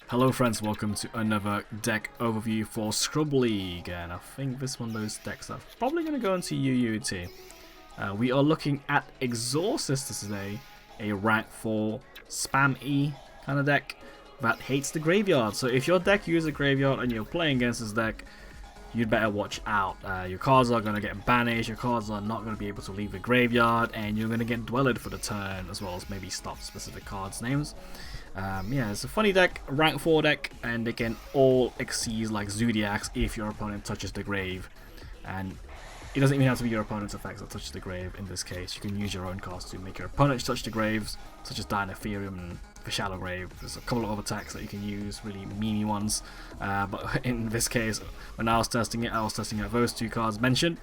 Hello friends, welcome to another deck overview for Scrub League, and I think this is one of those decks that's probably going to go into UUT. We are looking at Exorsister today, a rank 4 spam E kind of deck that hates the graveyard. So if your deck uses a graveyard and you're playing against this deck, you'd better watch out. Your cards are going to get banished, your cards are not going to be able to leave the graveyard, and you're going to get dwelled for the turn, as well as maybe stop specific cards' names. Yeah, it's a funny deck, rank 4 deck, and they can all exceed like Zodiacs if your opponent touches the grave. And it doesn't even have to be your opponent's effects that touches the grave in this case. You can use your own cards to make your opponent touch the graves, such as Dinetherium and the Shallow Grave. There's a couple of other attacks that you can use, really memey ones. But in this case, when I was testing it, out those two cards mentioned.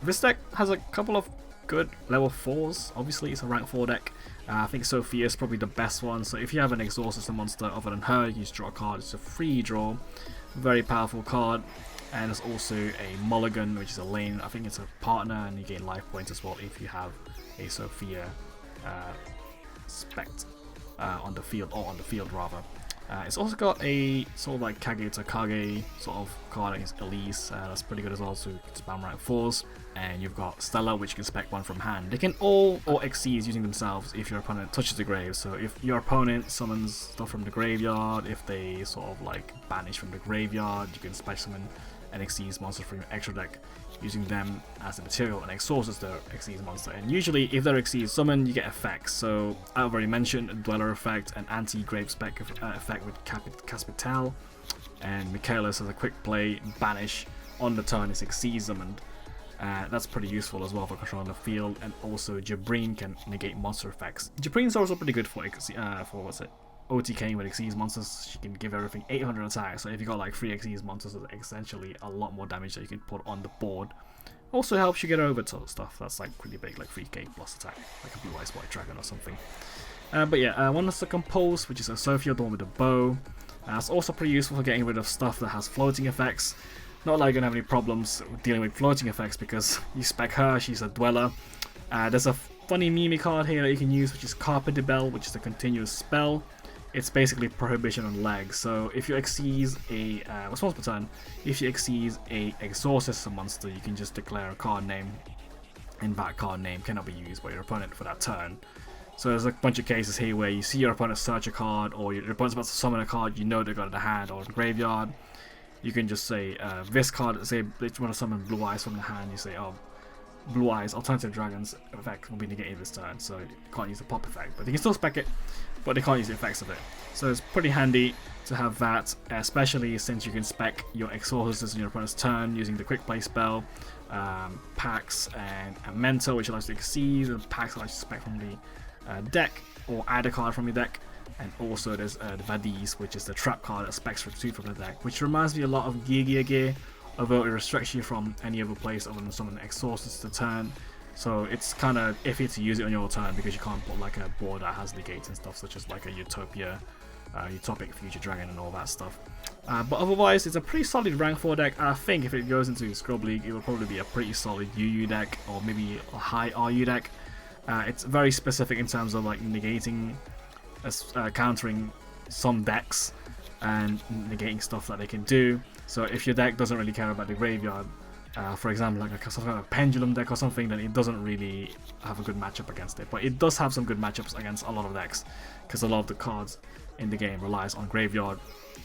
This deck has a couple of good level 4s. Obviously, it's a rank 4 deck. I think Sophia is probably the best one. So if you have an Exorsister monster other than her, you just draw a card. It's a free draw, very powerful card. And there's also a Mulligan, which is a lane. I think it's a partner, and you gain life points as well if you have a Sophia spect on the field, or on the field rather. It's also got a sort of like Kage to Kage sort of card against Elise. That's pretty good as well, so you can spam rank 4s. And you've got Stella, which can spec one from hand. They can all exceed using themselves if your opponent touches the grave. So if your opponent summons stuff from the graveyard, if they sort of like banish from the graveyard, you can spec summon an Exceeds monster from your extra deck using them as the material, and Exorsister Exceeds monster. And usually if they're Exceeds summon, you get effects. So I've already mentioned a Dweller effect, an anti-grave spec effect with Caspital, and Michaelis has a quick play, banish on the turn is Exceeds summoned. That's pretty useful as well for controlling the field. And also Jabreen can negate monster effects. Jabreen's also pretty good for what's it? OTK with Exceeds monsters. She can give everything 800 attacks, so if you got like 3 Exceeds monsters, that's essentially a lot more damage that you can put on the board. Also helps you get over to stuff that's like pretty big, like 3k plus attack, like a Blue Eyes White Dragon or something. But yeah, one is the Compose, which is a Sophia, the one with the bow. It's also pretty useful for getting rid of stuff that has floating effects. Not like you're gonna have any problems dealing with floating effects because you spec her, she's a Dweller. There's a funny meme card here that you can use, which is Carpe Dibel, which is a continuous spell. It's basically prohibition on legs. So if you exceed a response per turn, if you exceed a Exorsister monster, you can just declare a card name, and that card name cannot be used by your opponent for that turn. So there's a bunch of cases here where you see your opponent search a card, or your opponent's about to summon a card, you know they've got it in the hand or in the graveyard. You can just say this card, say they want to summon Blue Eyes from the hand, you say, oh, Blue Eyes, Alternative Dragon's effect will be negated this turn, so you can't use the pop effect. But you can still spec it, but they can't use the effects of it. So it's pretty handy to have that, especially since you can spec your Exorcisters in your opponent's turn using the Quick Play spell, Pax, and a Mentor, which allows you to exceed, and Pax allows you to spec from the deck, or add a card from your deck. And also there's the Vadis, which is the trap card that specs for 2 from the deck, which reminds me a lot of Gear, although it restricts you from any other place other than summon Exorcist to turn. So it's kind of iffy to use it on your turn because you can't put like a board that has negates and stuff, such as like a Utopia, Utopic Future Dragon and all that stuff. But otherwise, it's a pretty solid rank 4 deck. I think if it goes into Scrub League, it will probably be a pretty solid UU deck, or maybe a high RU deck. It's very specific in terms of like negating, countering some decks and negating stuff that they can do. So if your deck doesn't really care about the graveyard, for example like a Pendulum deck or something, then it doesn't really have a good matchup against it. But it does have some good matchups against a lot of decks, because a lot of the cards in the game relies on graveyard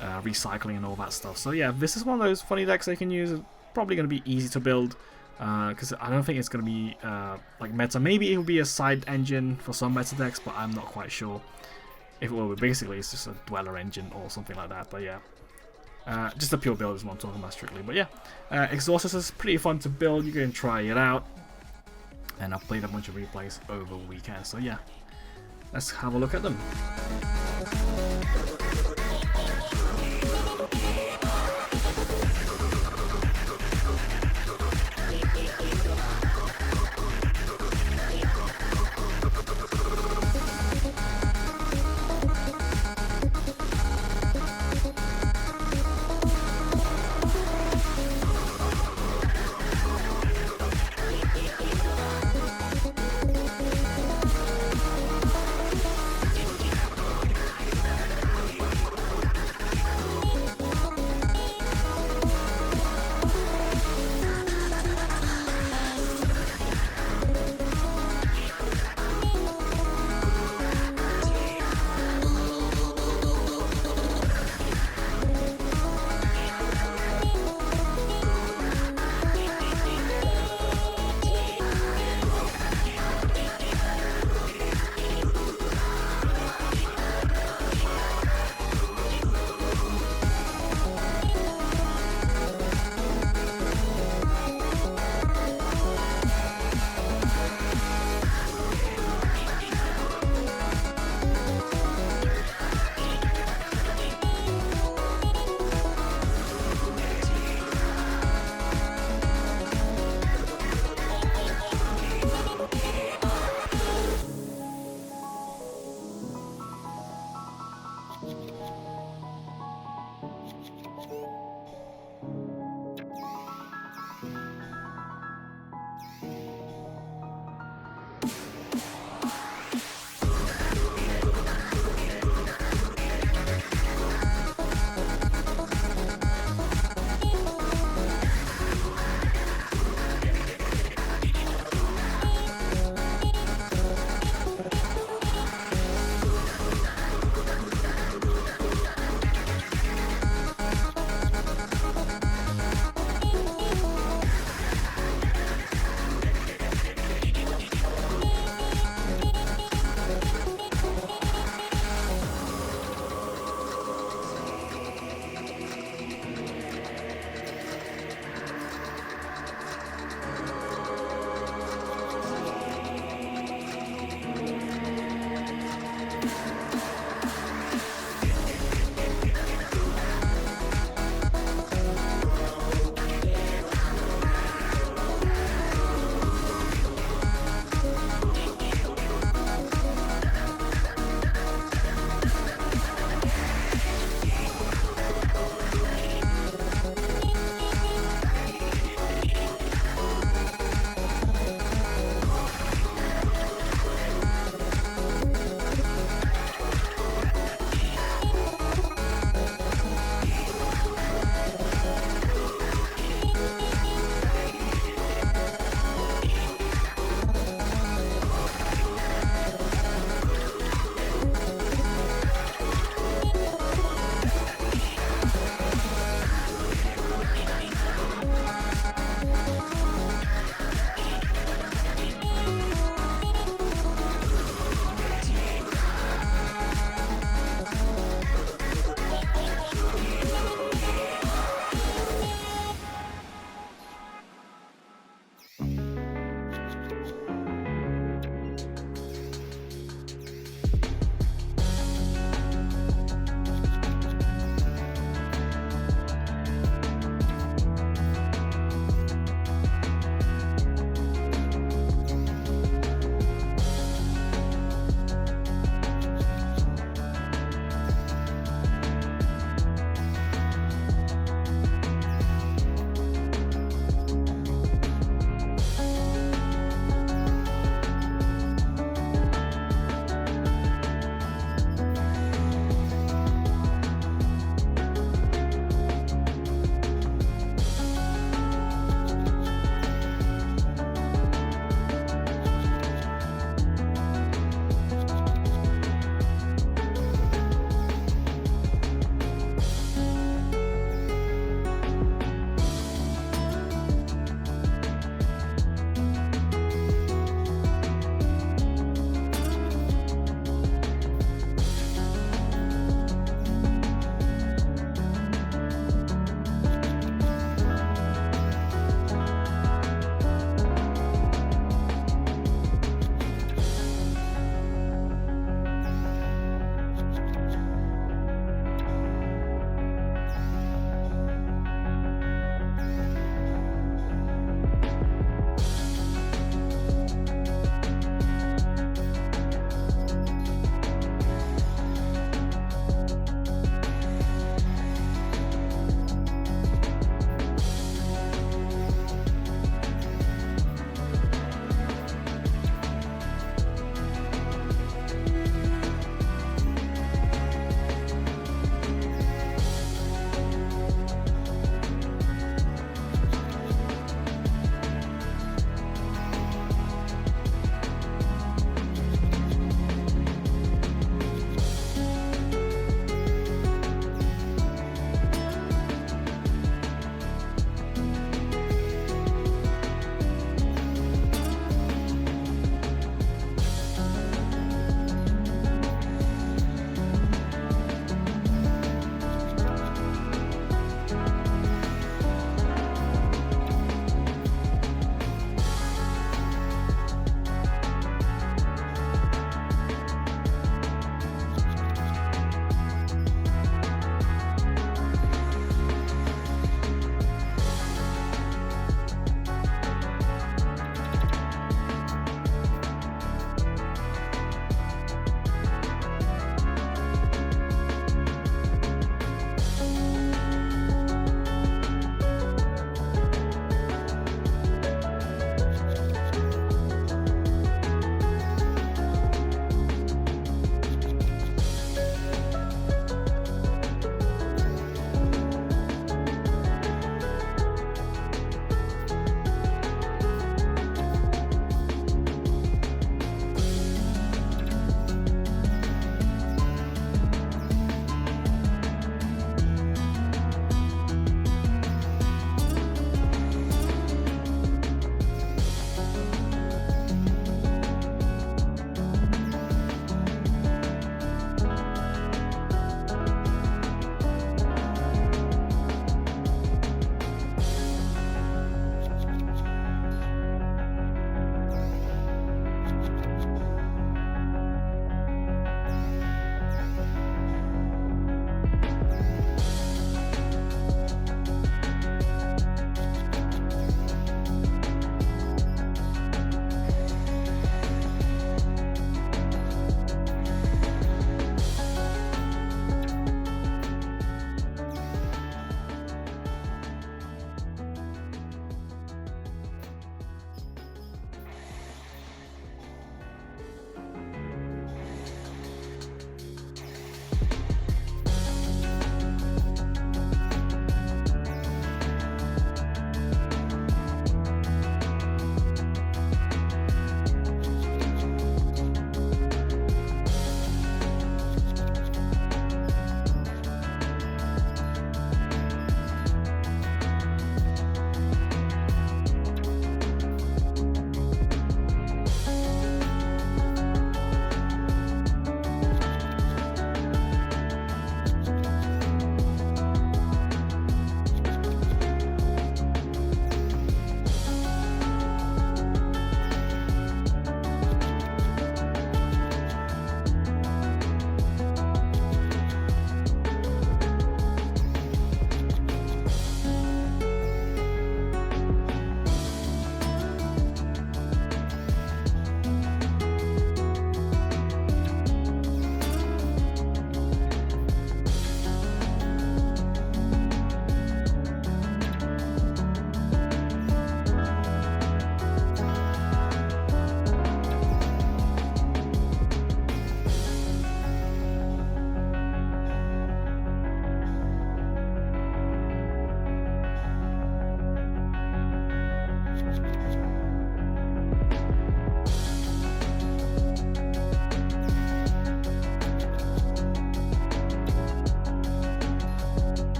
recycling and all that stuff. So yeah, this is one of those funny decks they can use. It's probably going to be easy to build, because I don't think it's going to be like meta. Maybe it will be a side engine for some meta decks, but I'm not quite sure if it will be. Basically it's just a Dweller engine or something like that. But yeah, just a pure build is what I'm talking about strictly. But yeah, Exorcist is pretty fun to build. You can try it out, and I've played a bunch of replays over the weekend. So yeah, let's have a look at them.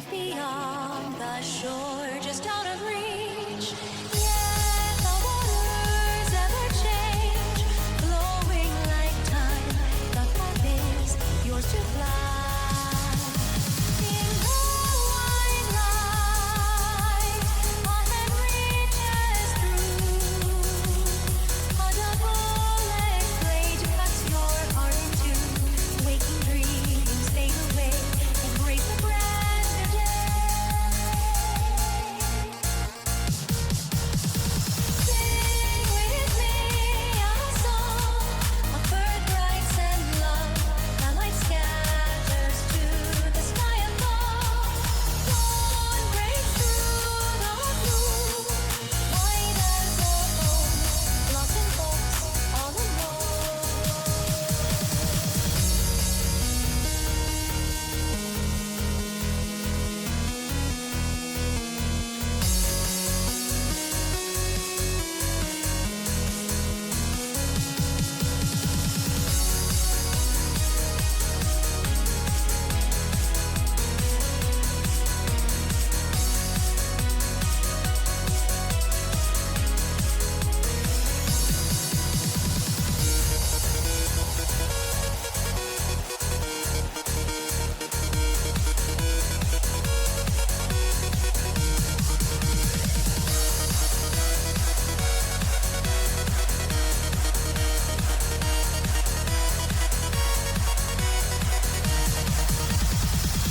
life beyond the shore, just out of reach. Yet the waters ever change, flowing like time. The path is yours to fly. In the wide light, a hand reaches through. A double-edged blade cuts your heart in two. Waking dreams fade away. Embrace the brand new day. Sing with me a song of birthrights and love. The light scatters to the sky above. Dawn breaks through the blue, white as a foam. Lost in hopes, all alone.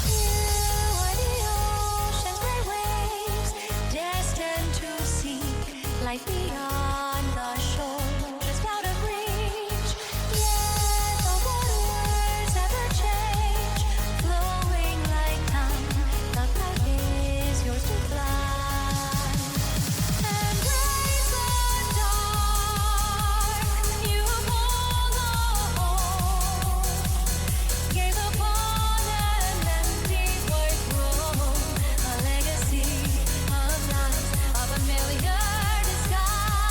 You are the ocean's great waves, destined to seek life beyond the shore, just out of reach. Yet the waters ever change, flowing like time. The path is yours to fly. Embrace the dark, you hold on. Gaze upon an empty white room, a legacy of light, of a familiar disguise.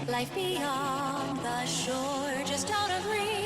Life beyond the shore, just out of reach.